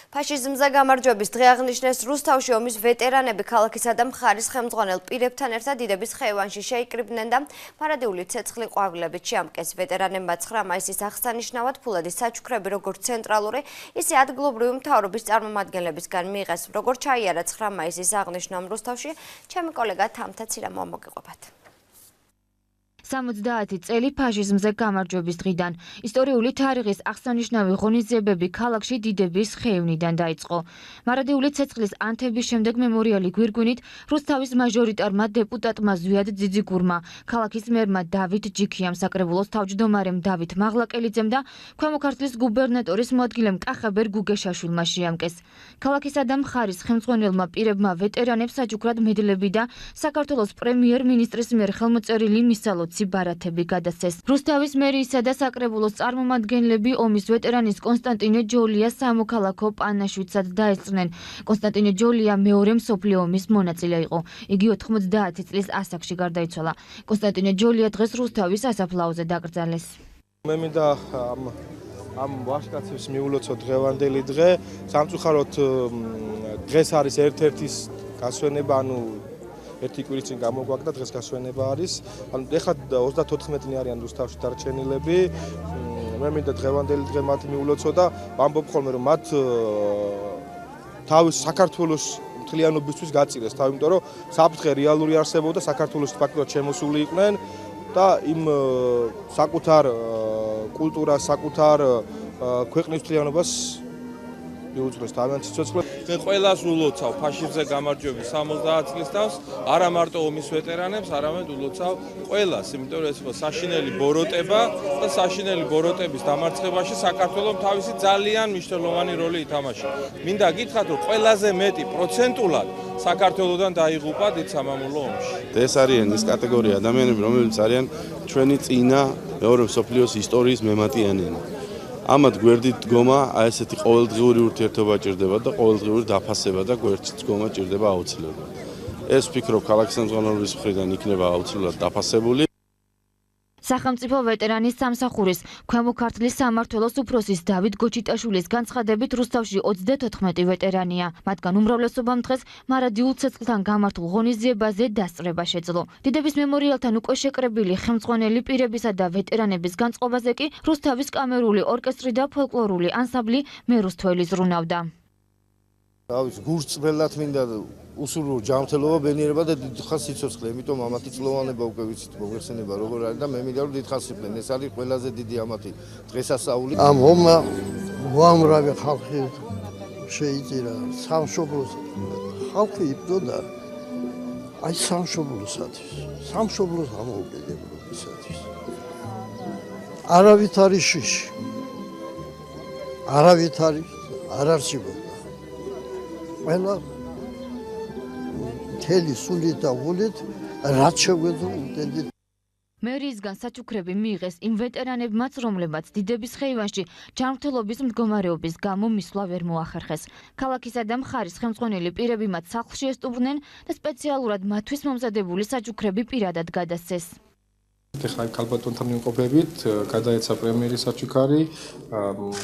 ფაშიზმზე გამარჯვების დღე აღნიშნეს რუსთავში ომის ვეტერანები ქალაქისა და მხარის ხელმძღვანელ პირებთან ერთად დიდების ხეივანში შეიკრიბნენ და პარადიული ცეცხლი ყვავილებით შეამკეს. ვეტერანებმა 9 მაისის აღსანიშნავად ფულადის საჩუქრები როგორც ცენტრალური, ისე ადგილობრივი მთავრობის წარმომადგენლებისგან მიიღეს. როგორც ჩაიარა 9 მაისის აღნიშვნამ რუსთავში, ჩემი კოლეგა თამთა ცირამოა მოგიყვებათ. 70 წელი ფაშიზმზე გამარჯვების დღიდან ისტორიული თარიღის აღსანიშნავი ღონისძიებები ქალაქში დიდების ხეივნიდან დაიწყო. მარადიული ცეცხლის ანთების შემდეგ მემორიალი გვირგვინით რუსთავის მაჟორიტარმა დეპუტატმა ზვიად ძიძიგურმა, ქალაქის მერმა დავით ჯიქიამ, საკრებულოს თავმჯდომარემ დავით მაღლაკელიძემ და ქვემო ქართლის გუბერნატორის მოადგილემ კახაბერ გუგეშაშვილმა შეამკეს. ქალაქისა და მხარის ხელმძღვანელმა პირებმა ვეტერანებს საჩუქრად მედლები და საქართველოს პრემიერ-მინისტრის მიერ ხელმოწერილი მისალოცი ბარათები გადასცეს. რუსთავის მერიისა და საკრებულოს წარმომადგენლები ომის ვეტერანის კონსტანტინე ჯოლიას სამოქალაქო პანაშვიდსაც დაესწრნენ. კონსტანტინე ჯოლია მეორე მსოფლიო ომის მონაწილე იყო. იგი 90 წლის ასაკში გარდაიცვალა. კონსტანტინე ჯოლია დღეს რუსთავის სასაფლაოზე დაკრძალეს. მე მინდა ამ ვაჟკაცებს მიულოცო დღევანდელი დღე. სამწუხაროდ დღეს არის ერთ-ერთის გასვენება, ანუ ერთი კვირის წინ გამოგვაგდა დღეს გასვენება არის. ანუ ეხლა 34-ნი არიან რუსთავში დარჩენილები. მე მინდა დღევანდელი დღე მათ მიულოცო და ვამბობ ხოლმე რომ მათ თავის საქართველოს მთლიანობისთვის გაწირეს თავი, იმიტომ რომ საფრთხე რეალური არსებობდა, საქართველოს ფაქტობრივად შემოსული იყვნენ და იმ საკუთარ კულტურას, საკუთარ ქვეყნის მთლიანობას მიუძღვის თავიანთ სიცოცხლე. მე ყველას ულოცავ ფაშიზმზე გამარჯვების 70 წლის თავს, არა მარტო ომის ვეტერანებს, არამედ ულოცავ ყველას, იმიტომ რომ ეს იყო საშინელი ბოროტება და საშინელი ბოროტების დამარცხებაში საქართველოს თავისი ძალიან მნიშვნელოვანი როლი ითამაშა. მინდა გითხრათ, რომ ყველაზე მეტი პროცენტულად საქართველოსდან დაიღუპა დიდ სამამულო ომში. ეს არიან ის კატეგორია ადამიანები, რომლებიც არიან ჩვენი წინა მეორე მსოფლიოს ისტორიის მემატიანენი. ამათ გვერდით დგომა ესეთი ყოველდღიური ურთიერთობა ჭირდება და ყოველდღიური დაფასება და გვერდით დგომა ჭირდება აუცილებლად. ეს ვფიქრობ ქალაქის სამწუხაროების მხრიდან იქნება აუცილებლად დაფასებული. სახელმწიფო ვეტერანის სამსახურის ქვემო ქართლის სამმართველოს უფროსის დავით გოჩიტაშვილის განცხადებით რუსთავში 34 ვეტერანია. მათგან უმრავლესობამ დღეს მარადიულ ცეცხლთან გამართულ ღონისძიებაზე დასწრება შეძლო. დიდების მემორიალთან უკვე შეკრებილი ხელმძღვანელი პირებისა და ვეტერანების განწყობაზე კი რუსთავის კამერული ორკესტრი და ფოლკლორული ანსამბლი მერუსთველი ზრუნავდა. თავის გურწნელად მინდა უსურვო ჯანმრთელობა, ბედნიერება და დიდხანს სიცოცხლე, იმიტომ ამათი წლოვანება უკვე ვიცით მოგეხსენება როგორ არის და მე მინდა რომ დიდხანს იყვნენ. ეს არის ყველაზე დიდი ამათი დღესასწაული. ამ ომმა უამრავი ხალხი შეიწირა, სამშობლოს ხალხი იბრძოდა აი სამშობლოსათვის, სამშობლოს დამოუკიდებლობისათვის. არავით არის შიში, არავით არის არ არჩიბოდა. ყველა მთელი სულით და ღულით რაც შეგვეძლო უდენდით. მერიისგან საჩუქრები მიიღეს იმ ვეტერანებმაც, რომლებმაც დიდების ხეივანში ჯანმრთელობის მდგომარეობის გამო მისვლა ვერ მოახერხეს. ქალაქისა და მხარის ხელმძღვანელი პირები მათ სახლში ესტუმრნენ და სპეციალურად მათთვის მომზადებული საჩუქრები პირადად გადასცეს. ეხლა ქალბატონთან მიმყოფებით გადაეცა პრემიერის საჩუქარი.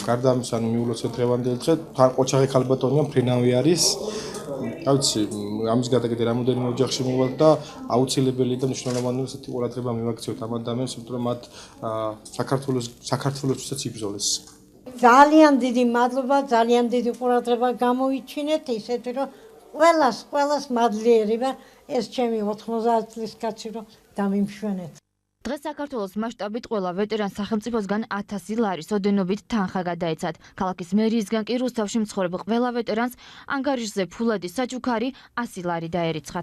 გარდა ამისა, მიულოცეთ დღევანდელი დღე, თან ყოჩაღი ქალბატონია მფრინავი არის. ავიცი, ამის გადაკეთება რამოდენიმე ოჯახში მივალ და აუცილებელი და მნიშვნელოვანი ესეთი ყურადღება მივაქციოთ ამ ადამიანებს, იმიტომ რომ მათ საქართველოსთვისაც იბრძოლეს. ძალიან დიდი მადლობა, ძალიან დიდი ყურადღება გამოიჩინეთ, ისეთი რომ ყველას მადლიერება ეს ჩემი 90 წლის კაცი რომ დამიმშვენეთ. დღეს საქართველოს მასშტაბით ყველა ვეტერანს სახელმწიფოსგან 1000 ლარის ოდენობით თანხა გადაეცათ. ქალაქის მერიისგან კი რუსთავში მცხოვრებ ყველა ვეტერანს ანგარიშზე ფულადის საჩუქარი 100 ლარი დაერიცხათ.